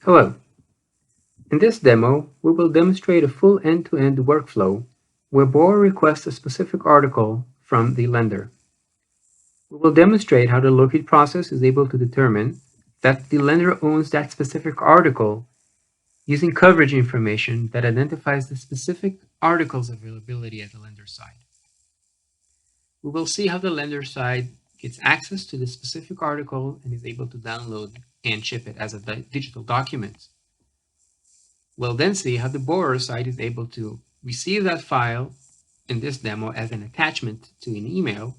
Hello. In this demo, we will demonstrate a full end-to-end workflow where borrower requests a specific article from the lender. We will demonstrate how the locate process is able to determine that the lender owns that specific article using coverage information that identifies the specific article's availability at the lender side. We will see how the lender side gets access to the specific article and is able to download and ship it as a digital document. We'll then see how the borrower side is able to receive that file in this demo as an attachment to an email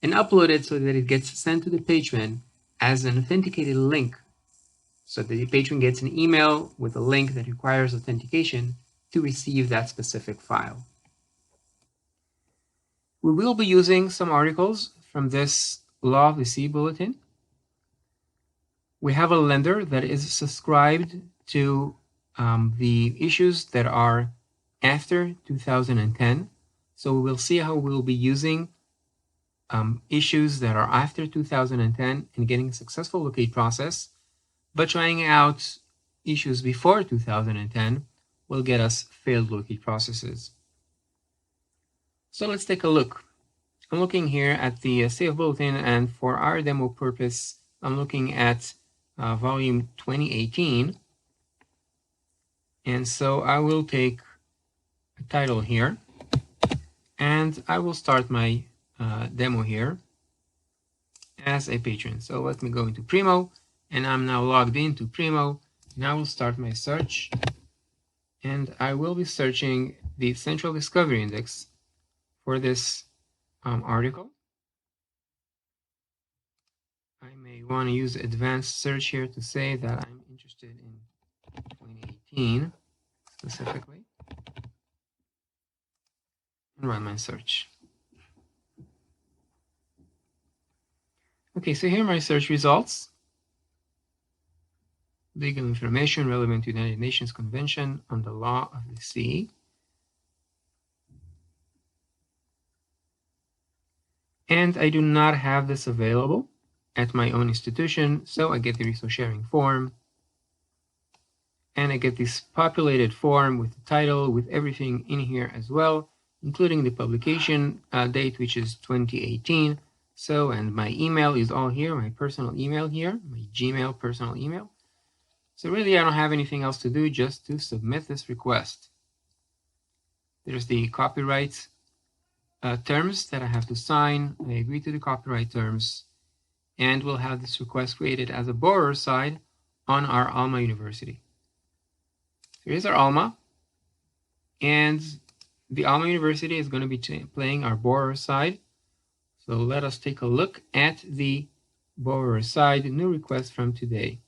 and upload it so that it gets sent to the patron as an authenticated link, so that the patron gets an email with a link that requires authentication to receive that specific file. We will be using some articles from this Law of the Sea bulletin. We have a lender that is subscribed to the issues that are after 2010. So we will see how we will be using issues that are after 2010 and getting a successful locate process, but trying out issues before 2010 will get us failed locate processes. So let's take a look. I'm looking here at the Safe Bulletin, and for our demo purpose, I'm looking at volume 2018. And so I will take a title here, and I will start my demo here as a patron. So let me go into Primo, and I'm now logged into Primo. Now I will start my search, and I will be searching the Central Discovery Index for this article. I may want to use advanced search here to say that I'm interested in 2018 specifically, and run my search. Okay, so here are my search results. Legal information relevant to the United Nations Convention on the Law of the Sea. And I do not have this available at my own institution, so I get the resource sharing form. And I get this populated form with the title, with everything in here as well, including the publication date, which is 2018. So, and my email is all here, my personal email here, my Gmail personal email. So really, I don't have anything else to do, just to submit this request. There's the copyright terms that I have to sign. I agree to the copyright terms, and we'll have this request created as a borrower side on our Alma University. Here's our Alma, and the Alma University is going to be playing our borrower side. So let us take a look at the borrower side, new request from today.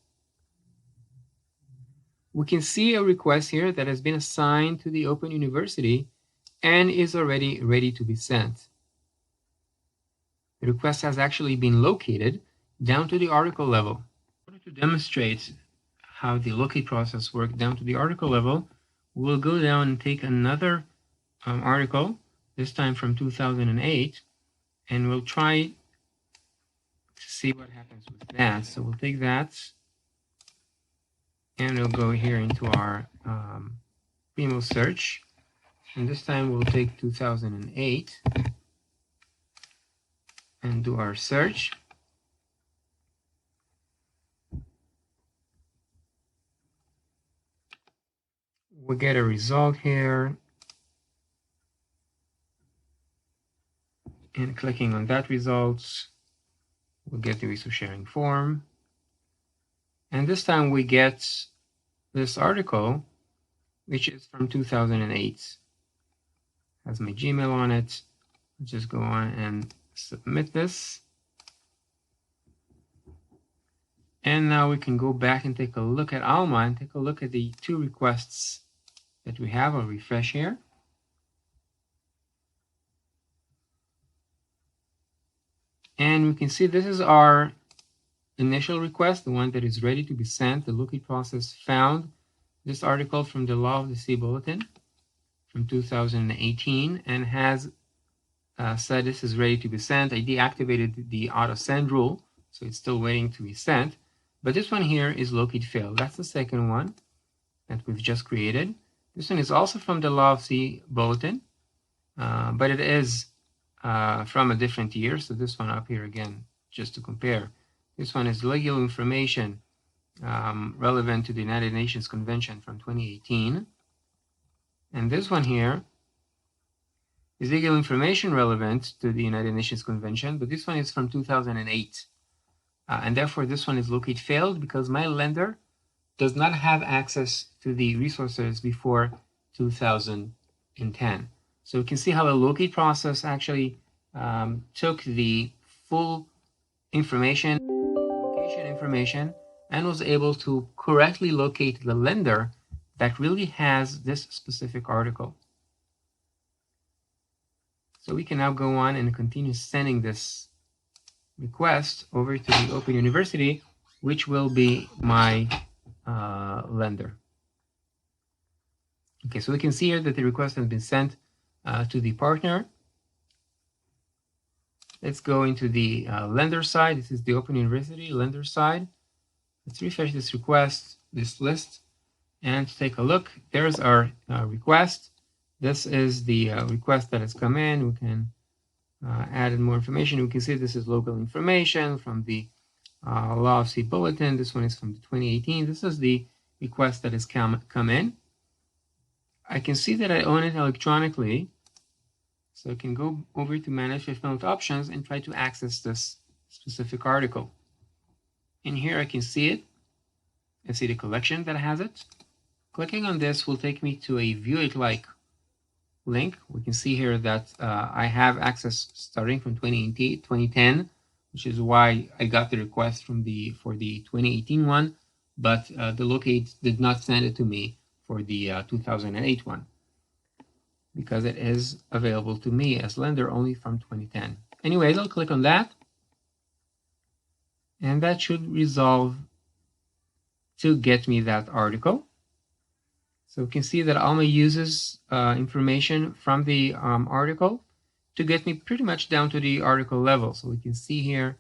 We can see a request here that has been assigned to the Open University and is already ready to be sent. The request has actually been located down to the article level. In order to demonstrate how the locate process works down to the article level, we'll go down and take another article, this time from 2008, and we'll try to see what happens with that. So we'll take that, and we'll go here into our Primo search. And this time we'll take 2008 and do our search. We'll get a result here. And clicking on that result, we'll get the resource sharing form. And this time we get this article, which is from 2008. Has my Gmail on it. I'll just go on and submit this. And now we can go back and take a look at Alma and take a look at the two requests that we have. I'll refresh here. And we can see this is our initial request, the one that is ready to be sent. The locate process found this article from the Law of the Sea Bulletin from 2018 and has said this is ready to be sent. I deactivated the auto send rule, so it's still waiting to be sent. But this one here is locate failed. That's the second one that we've just created. This one is also from the Law of C bulletin, but it is from a different year. So this one up here again, just to compare. This one is legal information relevant to the United Nations Convention from 2018. And this one here is legal information relevant to the United Nations Convention, but this one is from 2008. And therefore, this one is locate failed because my lender does not have access to the resources before 2010. So you can see how the locate process actually took the full information, location information, and was able to correctly locate the lender that really has this specific article. So we can now go on and continue sending this request over to the Open University, which will be my lender. Okay, so we can see here that the request has been sent to the partner. Let's go into the lender side. This is the Open University lender side. Let's refresh this request, this list, and take a look. There's our request. This is the request that has come in. We can add more information. We can see this is local information from the Law of C bulletin. This one is from 2018. This is the request that has come in. I can see that I own it electronically. So I can go over to Manage Fulfillment Options and try to access this specific article. In here, I can see it. I see the collection that has it. Clicking on this will take me to a View It Like link. We can see here that I have access starting from 2010, which is why I got the request for the 2018 one, but the locate did not send it to me for the 2008 one, because it is available to me as lender only from 2010. Anyways, I'll click on that, and that should resolve to get me that article. So we can see that Alma uses information from the article to get me pretty much down to the article level. So we can see here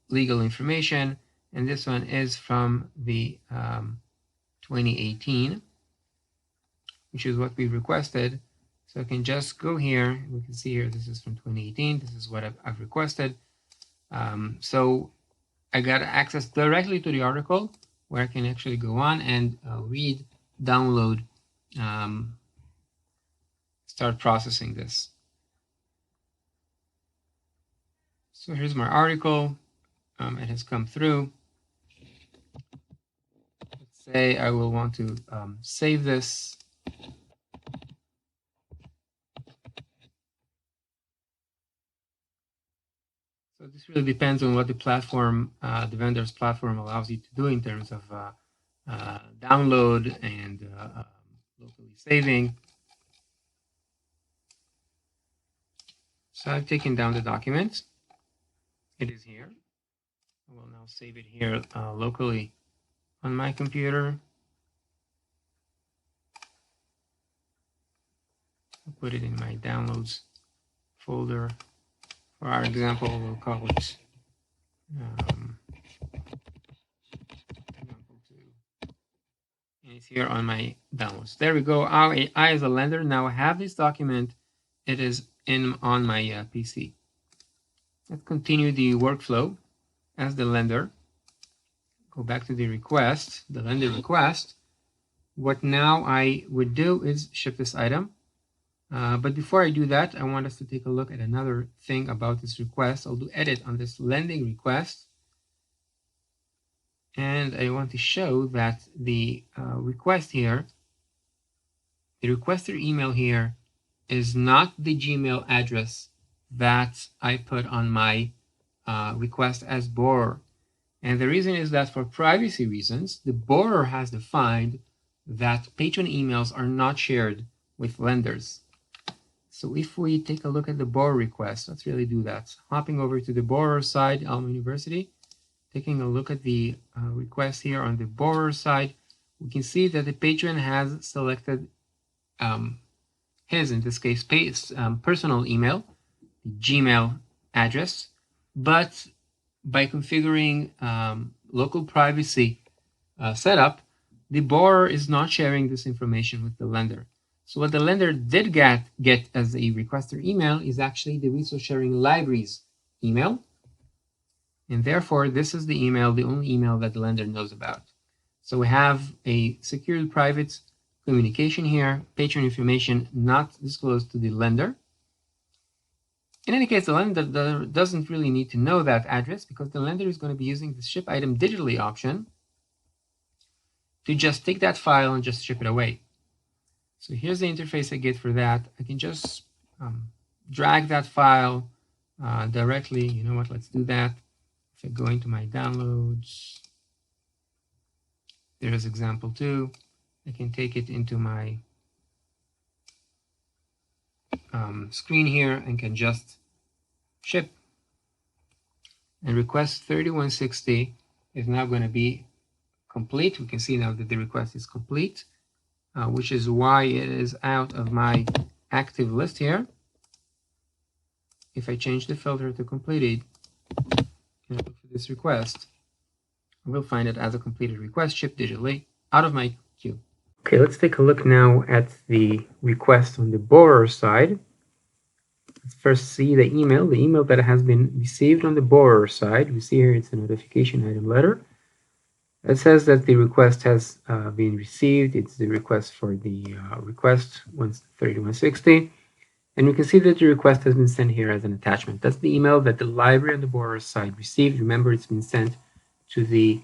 legal information, and this one is from the 2018, which is what we requested. So I can just go here. We can see here this is from 2018. This is what I've requested. So I got access directly to the article, where I can actually go on and read, download, start processing this. So here's my article. It has come through. Let's say I will want to save this. So this really depends on what the platform, the vendor's platform allows you to do in terms of download and locally saving. So I've taken down the document. It is here. I will now save it here locally on my computer. I'll put it in my downloads folder. For our example, we'll call it example 2. And it's here on my downloads. There we go. I as a lender now have this document. It is on my PC. Let's continue the workflow as the lender. Go back to the request, the lender request. What now I would do is ship this item. But before I do that, I want us to take a look at another thing about this request. I'll do edit on this lending request. And I want to show that the request here, the requester email here, is not the Gmail address that I put on my request as borrower. And the reason is that for privacy reasons, the borrower has defined that patron emails are not shared with lenders. So if we take a look at the borrower request, let's really do that. Hopping over to the borrower side, Alma University, taking a look at the request here on the borrower side, we can see that the patron has selected his, in this case, personal email, the Gmail address, but by configuring local privacy setup, the borrower is not sharing this information with the lender. So what the lender did get as a requester email is actually the resource sharing libraries email. And therefore, this is the email, the only email that the lender knows about. So we have a secured private communication here, patron information not disclosed to the lender. In any case, the lender doesn't really need to know that address because the lender is going to be using the ship item digitally option to just take that file and just ship it away. So here's the interface I get for that. I can just drag that file directly. You know what? Let's do that. If I go into my downloads, there's example 2. I can take it into my screen here and can just ship. And request 3160 is now going to be complete. We can see now that the request is complete, which is why it is out of my active list here. If I change the filter to completed and look for this request, I will find it as a completed request shipped digitally out of my queue. Okay, let's take a look now at the request on the borrower side. Let's first see the email that has been received on the borrower side. We see here it's a notification item letter. It says that the request has been received. It's the request for the request 3160. And we can see that the request has been sent here as an attachment. That's the email that the library on the borrower side received. Remember, it's been sent to the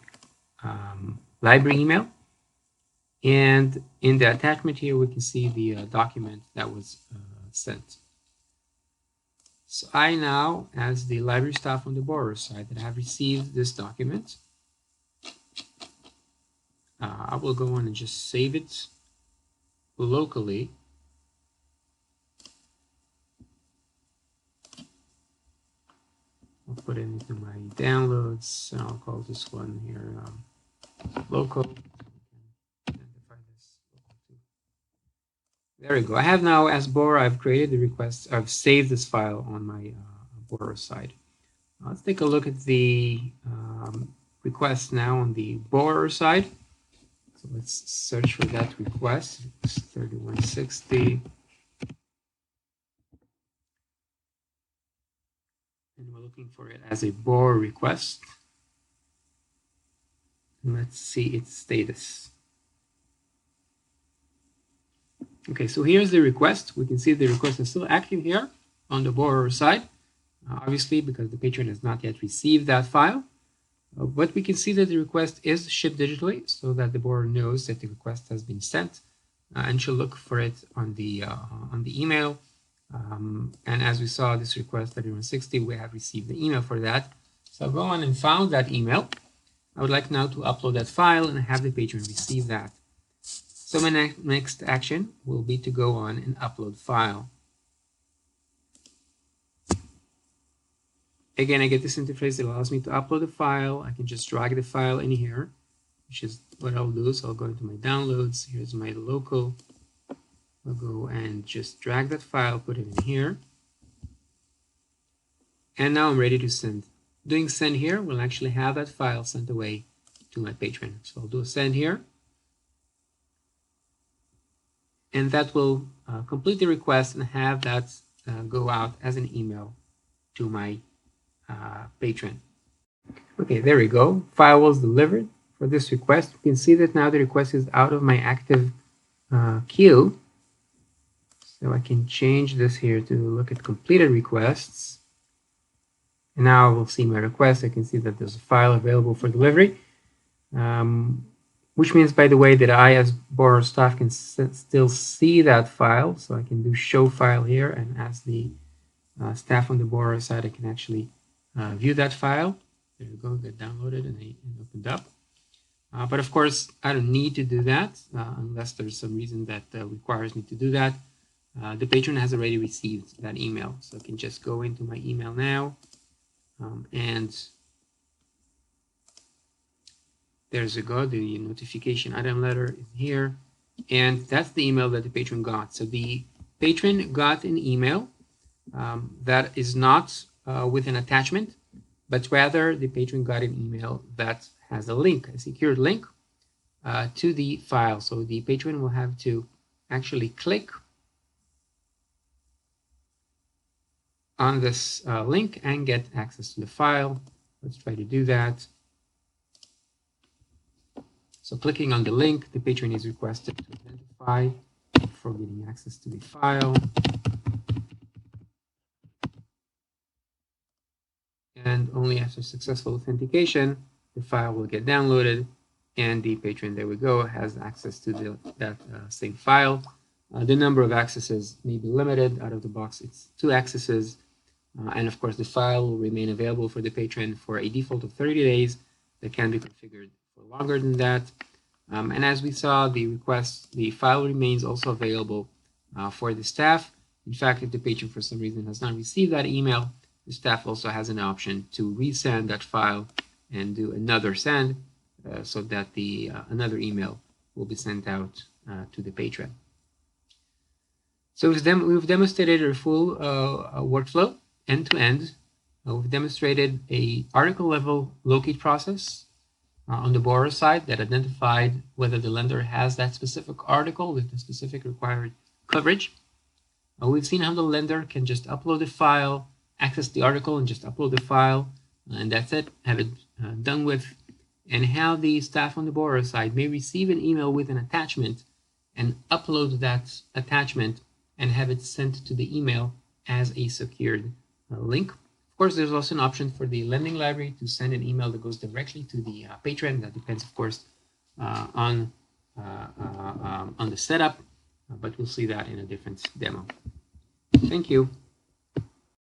library email. And in the attachment here, we can see the document that was sent. So I now, as the library staff on the borrower side, that have received this document, I will go on and just save it locally. I'll put it into my downloads, and I'll call this one here local. Identify this. There we go. I have now, as borrower, I've created the request. I've saved this file on my borrower side. Let's take a look at the request now on the borrower side. So let's search for that request. It's 3160. And we're looking for it as a borrower request. And let's see its status. Okay, so here's the request. We can see the request is still active here on the borrower side, obviously because the patron has not yet received that file. But we can see that the request is shipped digitally so that the borrower knows that the request has been sent and she'll look for it on the email. And as we saw, this request 3160, we have received the email for that. So I'll go on and found that email. I would like now to upload that file and have the patron receive that. So my next action will be to go on and upload file. Again, I get this interface that allows me to upload a file. I can just drag the file in here, which is what I'll do. So I'll go into my downloads. Here's my local. I'll go and just drag that file, put it in here. And now I'm ready to send. Doing send here will actually have that file sent away to my patron. So I'll do a send here. And that will complete the request and have that go out as an email to my patron. Okay, there we go. File was delivered for this request. You can see that now the request is out of my active queue. So I can change this here to look at completed requests. And now we'll see my request. I can see that there's a file available for delivery, which means, by the way, that I, as borrower staff, can still see that file. So I can do show file here, and as the staff on the borrower side, I can actually view that file. There you go, get downloaded and opened up. But of course, I don't need to do that unless there's some reason that requires me to do that. The patron has already received that email, so I can just go into my email now, and there's a go. The notification item letter is here, and that's the email that the patron got. So the patron got an email that is not with an attachment. but rather the patron got an email that has a link, a secured link to the file. So the patron will have to actually click on this link and get access to the file. Let's try to do that. So clicking on the link, the patron is requested to identify before getting access to the file. And only after successful authentication, the file will get downloaded, and the patron, there we go, has access to that same file. The number of accesses may be limited. Out of the box, it's 2 accesses. And of course, the file will remain available for the patron for a default of 30 days that can be configured for longer than that. And as we saw, the file remains also available for the staff. In fact, if the patron for some reason has not received that email, the staff also has an option to resend that file and do another send so that another email will be sent out to the patron. So we've demonstrated a full workflow end-to-end. We've demonstrated a article level locate process on the borrower side that identified whether the lender has that specific article with the specific required coverage. We've seen how the lender can just upload the file, access the article and just upload the file, and that's it, have it done with, and how the staff on the borrower side may receive an email with an attachment and upload that attachment and have it sent to the email as a secured link. Of course, there's also an option for the lending library to send an email that goes directly to the patron. That depends, of course, on the setup, but we'll see that in a different demo. Thank you.